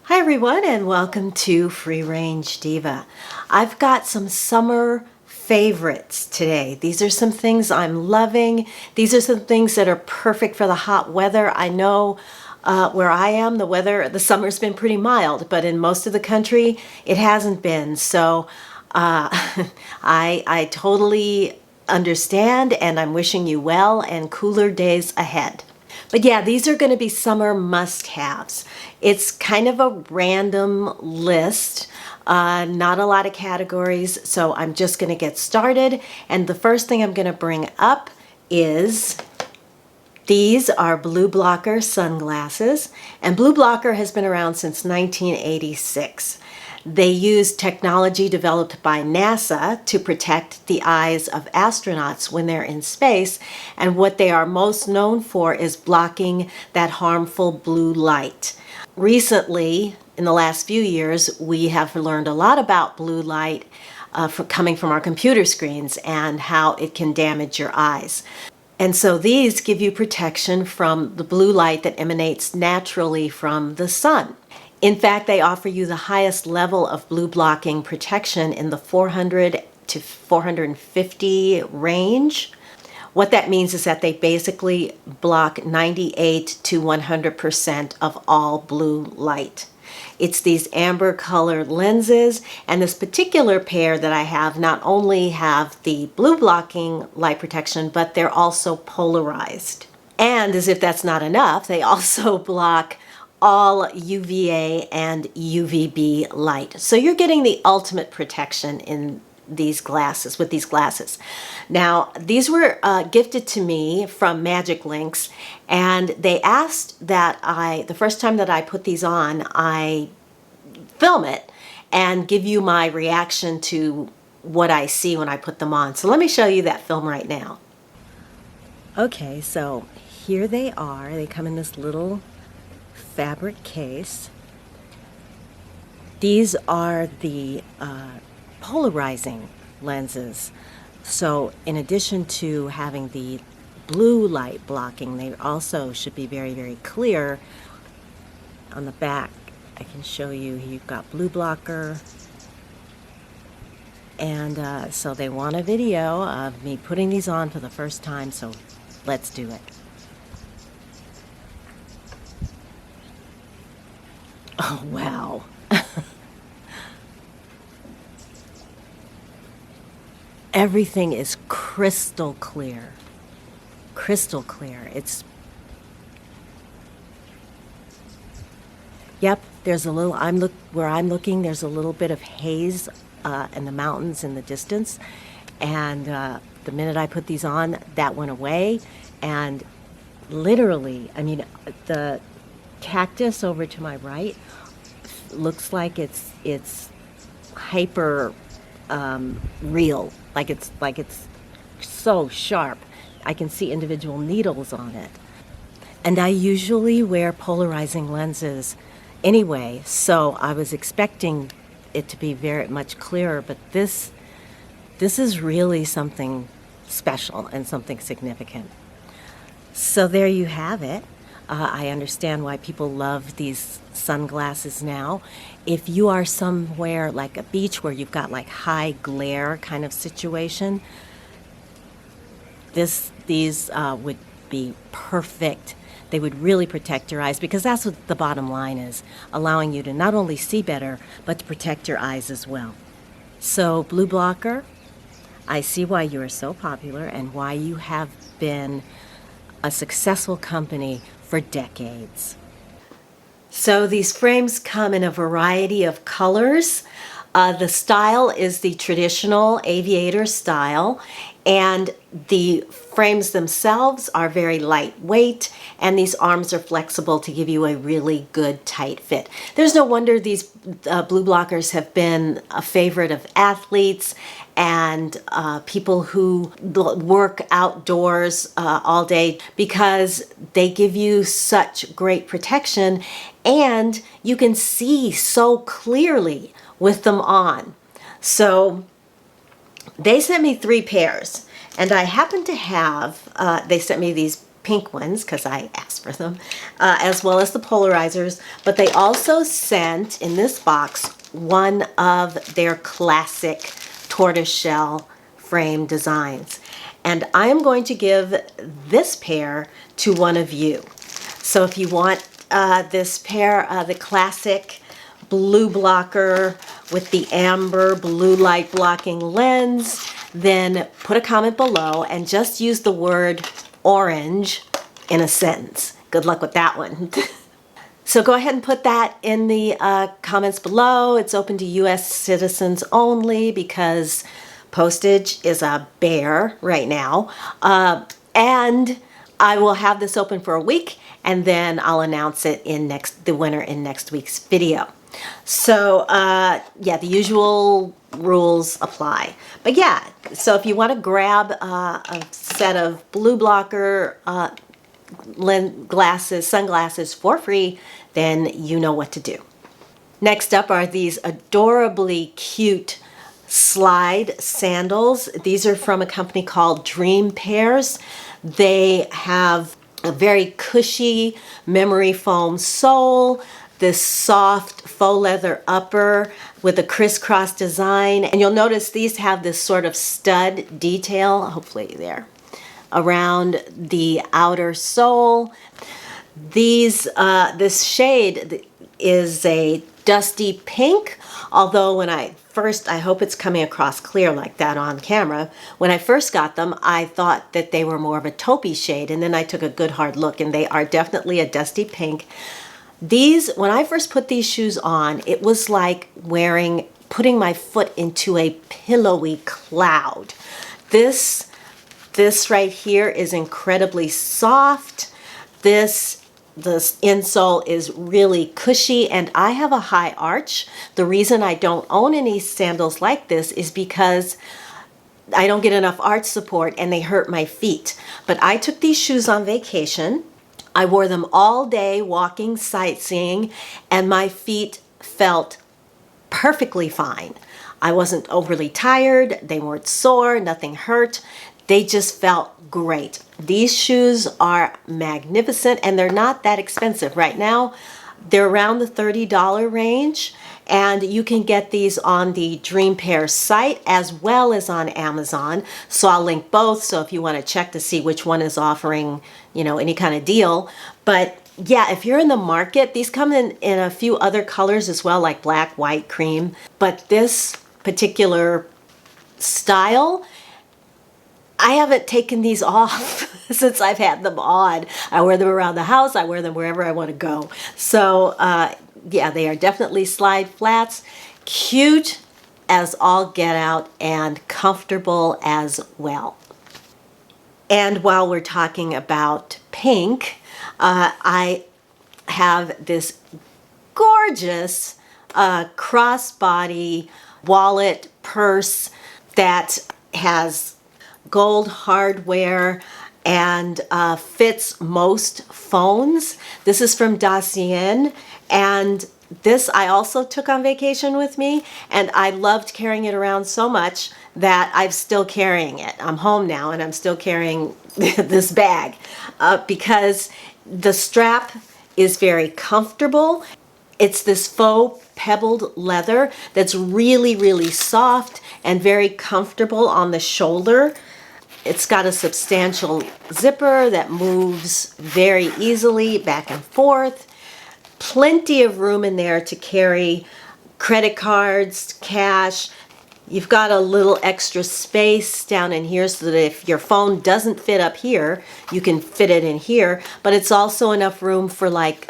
Hi everyone, and welcome to Free Range Diva. I've got some summer favorites today. These are some things I'm loving. These are some things that are perfect for the hot weather. I know where I am, the summer's been pretty mild, but in most of the country, it hasn't been. So I totally understand, and I'm wishing you well and cooler days ahead. But yeah, these are going to be summer must-haves. It's kind of a random list, not a lot of categories, so I'm just going to get started. And the first thing I'm going to bring up is these are blue blocker sunglasses, and blue blocker has been around since 1986. They use technology developed by NASA to protect the eyes of astronauts when they're in space, and what they are most known for is blocking that harmful blue light. Recently, in the last few years, we have learned a lot about blue light coming from our computer screens and how it can damage your eyes. And so these give you protection from the blue light that emanates naturally from the sun. In fact, they offer you the highest level of blue blocking protection in the 400 to 450 range. What that means is that they basically block 98 to 100% of all blue light. It's these amber colored lenses, and this particular pair that I have not only have the blue blocking light protection, but they're also polarized. And as if that's not enough, they also block all UVA and UVB light. So you're getting the ultimate protection in these glasses, with these glasses. Now, these were gifted to me from Magic Links, and they asked that the first time that I put these on, I film it and give you my reaction to what I see when I put them on. So let me show you that film right now. Okay, so here they are. They come in this little fabric case. These are the polarizing lenses. So in addition to having the blue light blocking, they also should be very, very clear. On the back, I can show you, you've got blue blocker. And so they want a video of me putting these on for the first time, so let's do it. Oh, wow. Everything is crystal clear. Crystal clear. Yep, there's a little, where I'm looking, there's a little bit of haze in the mountains in the distance. And the minute I put these on, that went away. And literally, I mean, the cactus over to my right looks like it's hyper real, like it's so sharp. I can see individual needles on it. And I usually wear polarizing lenses anyway, so I was expecting it to be very much clearer, but this is really something special and something significant. So there you have it. I understand why people love these sunglasses now. If you are somewhere like a beach where you've got like high glare kind of situation, these would be perfect. They would really protect your eyes, because that's what the bottom line is, allowing you to not only see better, but to protect your eyes as well. So blue blocker, I see why you are so popular and why you have been a successful company for decades. So these frames come in a variety of colors. The style is the traditional aviator style, and the frames themselves are very lightweight, and these arms are flexible to give you a really good tight fit. There's no wonder these blue blockers have been a favorite of athletes and people who work outdoors all day, because they give you such great protection and you can see so clearly with them on. So they sent me 3 pairs, and I happen to have, they sent me these pink ones because I asked for them, as well as the polarizers. But they also sent in this box one of their classic tortoiseshell frame designs. And I am going to give this pair to one of you. So if you want this pair, the classic blue blocker with the amber blue light blocking lens, then put a comment below and just use the word orange in a sentence. Good luck with that one. So go ahead and put that in the comments below. It's open to US citizens only because postage is a bear right now. And I will have this open for a week, and then I'll announce it in the winner in next week's video. So yeah, the usual rules apply. But yeah, so if you want to grab a set of blue blocker sunglasses for free, then you know what to do. Next up are these adorably cute slide sandals. These are from a company called Dream Pairs. They have a very cushy memory foam sole, this soft faux leather upper with a crisscross design. And you'll notice these have this sort of stud detail, hopefully there, around the outer sole. This shade is a dusty pink, although when I hope it's coming across clear like that on camera. When I first got them, I thought that they were more of a taupey shade, and then I took a good hard look, and they are definitely a dusty pink. When I first put these shoes on, it was like putting my foot into a pillowy cloud. This right here is incredibly soft. The insole is really cushy, and I have a high arch. The reason I don't own any sandals like this is because I don't get enough arch support and they hurt my feet. But I took these shoes on vacation. I wore them all day walking, sightseeing, and my feet felt perfectly fine. I wasn't overly tired. They weren't sore. Nothing hurt. They just felt great. These shoes are magnificent, and they're not that expensive. Right now, they're around the $30 range, and you can get these on the Dream Pair site as well as on Amazon. So I'll link both, so if you want to check to see which one is offering, any kind of deal. But yeah, if you're in the market, these come in a few other colors as well, like black, white, cream. But this particular style, I haven't taken these off since I've had them on. I wear them around the house. I wear them wherever I want to go. So yeah, they are definitely slide flats. Cute as all get out and comfortable as well. And while we're talking about pink, I have this gorgeous crossbody wallet purse that has gold hardware and fits most phones. This is from Dacian, and this I also took on vacation with me, and I loved carrying it around so much that I'm still carrying it. I'm home now and I'm still carrying this bag because the strap is very comfortable. It's this faux pebbled leather that's really, really soft and very comfortable on the shoulder. It's got a substantial zipper that moves very easily back and forth. Plenty of room in there to carry credit cards, cash. You've got a little extra space down in here so that if your phone doesn't fit up here, you can fit it in here. But it's also enough room for like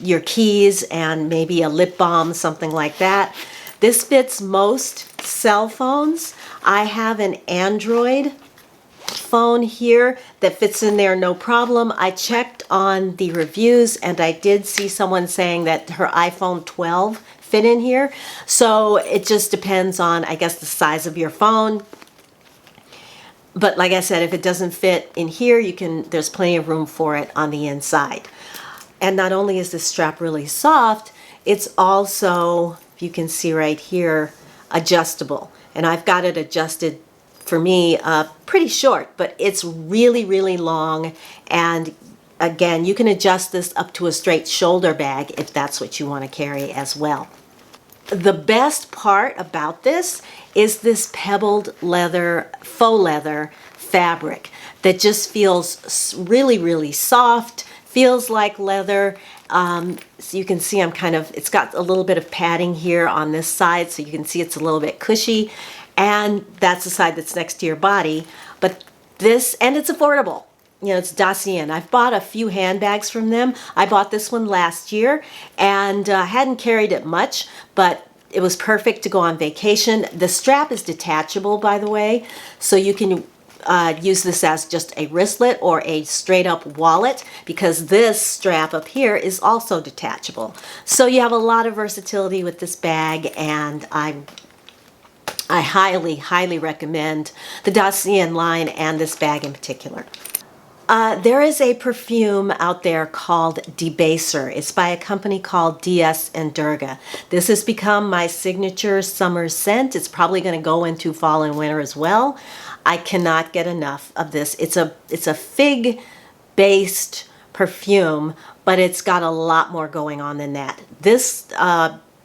your keys and maybe a lip balm, something like that. This fits most cell phones. I have an Android phone here that fits in there no problem. I checked on the reviews and I did see someone saying that her iPhone 12 fit in here. So it just depends on, I guess, the size of your phone. But like I said, if it doesn't fit in here, there's plenty of room for it on the inside. And not only is this strap really soft, it's also, if you can see right here, adjustable. And I've got it adjusted for me, pretty short, but it's really, really long. And again, you can adjust this up to a straight shoulder bag if that's what you want to carry as well. The best part about this is this pebbled leather, faux leather fabric that just feels really, really soft, feels like leather. So you can see it's got a little bit of padding here on this side, so you can see it's a little bit cushy, and that's the side that's next to your body. But this, and it's affordable. You know, it's Dacian. I've bought a few handbags from them. I bought this one last year and hadn't carried it much, but it was perfect to go on vacation. The strap is detachable, by the way, so you can use this as just a wristlet or a straight up wallet, because this strap up here is also detachable. So you have a lot of versatility with this bag, and I highly, highly recommend the Dacian line and this bag in particular. There is a perfume out there called Debaser. It's by a company called DS and Durga. This has become my signature summer scent. It's probably going to go into fall and winter as well. I cannot get enough of this. It's a fig-based perfume, but it's got a lot more going on than that. This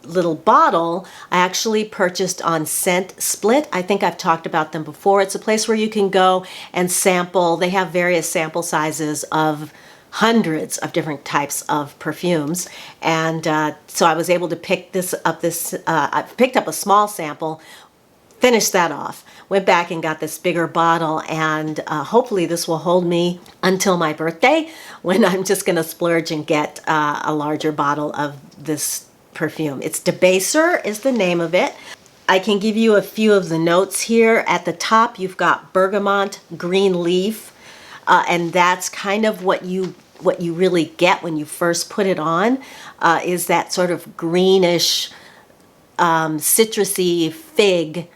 little bottle I actually purchased on Scent Split. I think I've talked about them before. It's a place where you can go and sample. They have various sample sizes of hundreds of different types of perfumes, and so I was able to pick this up. I picked up a small sample, finished that off, went back and got this bigger bottle, and hopefully this will hold me until my birthday, when I'm just going to splurge and get a larger bottle of this perfume. It's Debaser is the name of it. I can give you a few of the notes here. At the top, you've got bergamot, green leaf, and that's kind of what you really get when you first put it on, is that sort of greenish, citrusy fig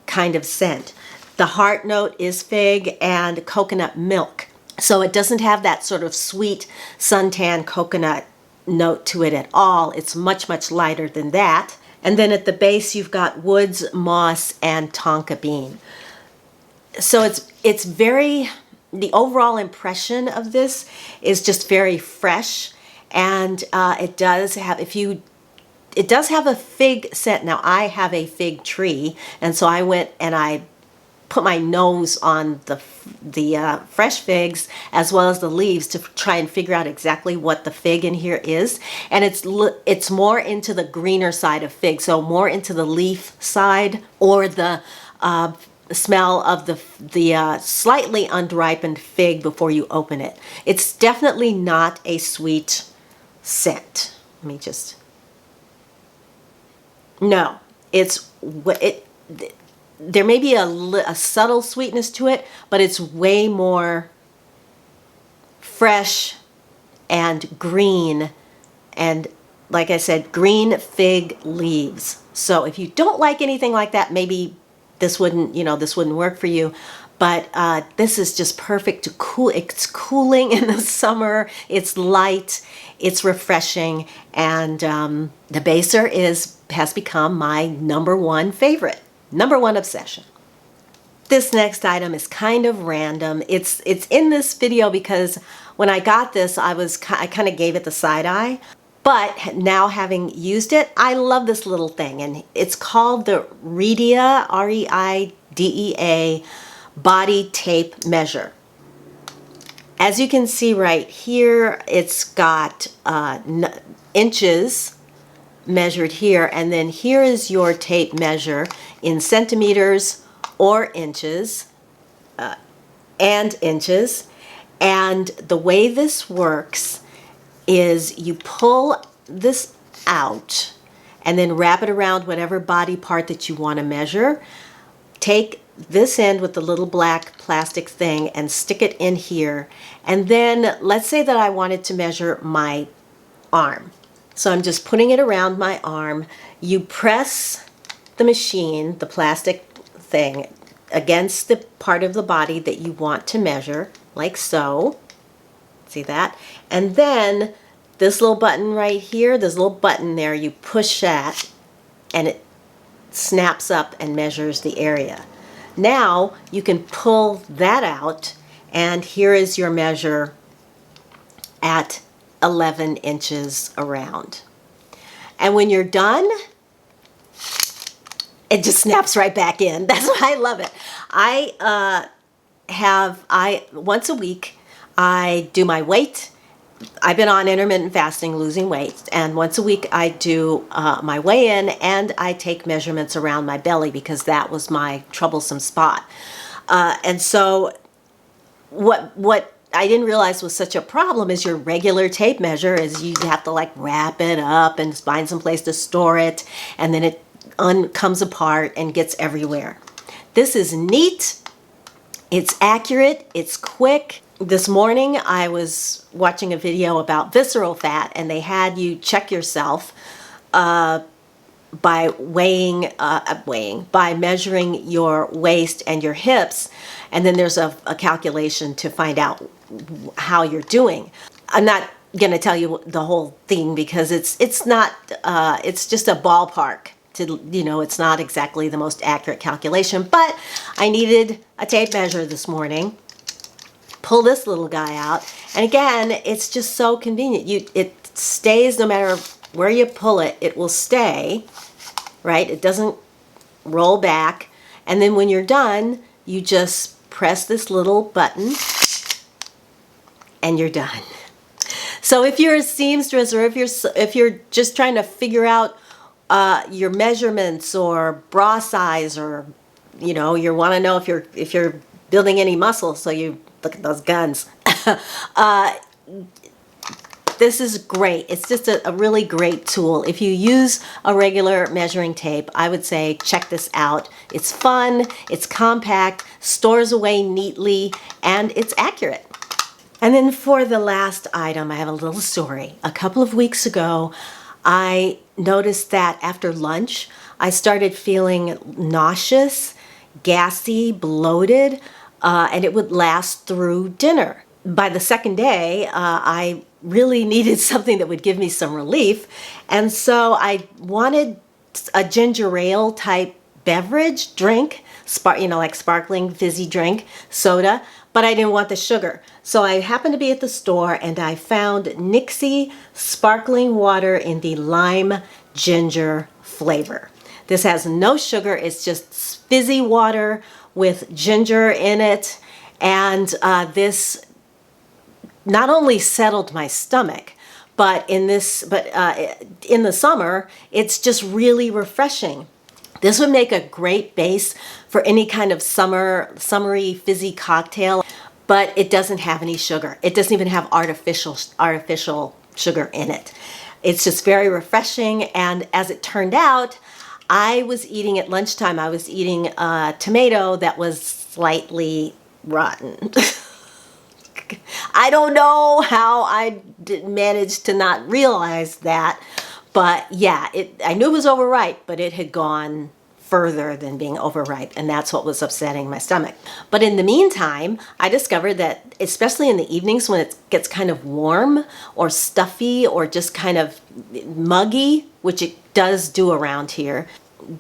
kind of scent. The heart note is fig and coconut milk. So it doesn't have that sort of sweet suntan coconut note to it at all. It's much, much lighter than that. And then at the base, you've got woods, moss, and tonka bean. So it's very, the overall impression of this is just very fresh, and it does have, it does have a fig scent. Now, I have a fig tree, and so I went and I put my nose on the fresh figs as well as the leaves to try and figure out exactly what the fig in here is. And it's more into the greener side of fig, so more into the leaf side, or the smell of the slightly unripened fig before you open it. It's definitely not a sweet scent. Let me just... No, there may be a subtle sweetness to it, but it's way more fresh and green, and like I said, green fig leaves. So if you don't like anything like that, maybe this wouldn't work for you. But this is just perfect to cool. It's cooling in the summer. It's light. It's refreshing, and the Baser has become my #1 favorite. #1 obsession. This next item is kind of random. It's in this video because when I got this, I kind of gave it the side eye. But now, having used it, I love this little thing, and it's called the Reidea, R-E-I-D-E-A, Body Tape Measure. As you can see right here, it's got inches measured here, and then here is your tape measure in centimeters or inches, and inches. And the way this works is you pull this out and then wrap it around whatever body part that you want to measure. Take this end with the little black plastic thing and stick it in here. And then let's say that I wanted to measure my arm. So I'm just putting it around my arm. You press the machine, the plastic thing, against the part of the body that you want to measure, like so. See that? And then this little button right here, this little button there, you push that and it snaps up and measures the area. Now you can pull that out, and here is your measure at 11 inches around. And when you're done, it just snaps right back in. That's why I love it. Once a week, I do my weight. I've been on intermittent fasting, losing weight, and once a week I do my weigh-in, and I take measurements around my belly because that was my troublesome spot. And so what I didn't realize was such a problem is your regular tape measure is you have to like wrap it up and find some place to store it, and then it comes apart and gets everywhere. This is neat. It's accurate. It's quick. This morning I was watching a video about visceral fat, and they had you check yourself by by measuring your waist and your hips, and then there's a calculation to find out how you're doing. I'm not going to tell you the whole thing because it's not it's just a ballpark. It's not exactly the most accurate calculation, but I needed a tape measure this morning. Pull this little guy out, and again, it's just so convenient. It stays no matter where you pull it, it will stay, right? It doesn't roll back. And then when you're done, you just press this little button and you're done. So if you're a seamstress, or if you're just trying to figure out your measurements or bra size, or you want to know if you're building any muscle, so you look at those guns. This is great. It's just a really great tool. If you use a regular measuring tape, I would say check this out. It's fun, it's compact, stores away neatly, and it's accurate. And then for the last item, I have a little story. A couple of weeks ago, I noticed that after lunch, I started feeling nauseous, gassy, bloated, and it would last through dinner. By the second day, I really needed something that would give me some relief, and so I wanted a ginger ale type beverage, drink, like sparkling fizzy drink, soda, but I didn't want the sugar. So I happened to be at the store, and I found Nixie sparkling water in the lime ginger flavor. This has no sugar, it's just fizzy water with ginger in it, and this not only settled my stomach, but in the summer, it's just really refreshing. This would make a great base for any kind of summery fizzy cocktail, but it doesn't have any sugar. It doesn't even have artificial sugar in it. It's just very refreshing, and as it turned out, I was eating at lunchtime, I was eating a tomato that was slightly rotten. I don't know how I managed to not realize that, but yeah, I knew it was overripe, but it had gone further than being overripe, and that's what was upsetting my stomach. But in the meantime, I discovered that, especially in the evenings when it gets kind of warm or stuffy or just kind of muggy, which it does do around here,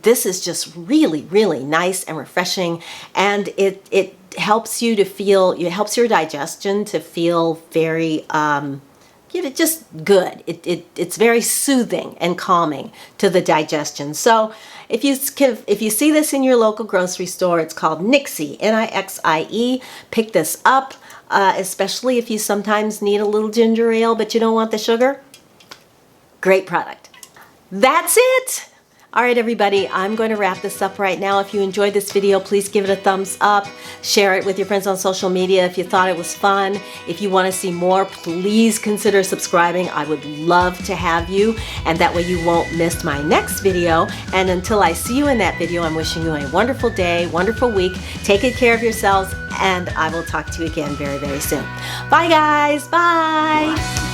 this is just really, really nice and refreshing, and it helps you to feel, it helps your digestion to feel very, just good. It's very soothing and calming to the digestion. So if you see this in your local grocery store, it's called Nixie, Nixie. Pick this up, especially if you sometimes need a little ginger ale, but you don't want the sugar. Great product. That's it. All right, everybody, I'm going to wrap this up right now. If you enjoyed this video, please give it a thumbs up. Share it with your friends on social media if you thought it was fun. If you want to see more, please consider subscribing. I would love to have you, and that way you won't miss my next video. And until I see you in that video, I'm wishing you a wonderful day, wonderful week. Take good care of yourselves, and I will talk to you again very, very soon. Bye, guys. Bye.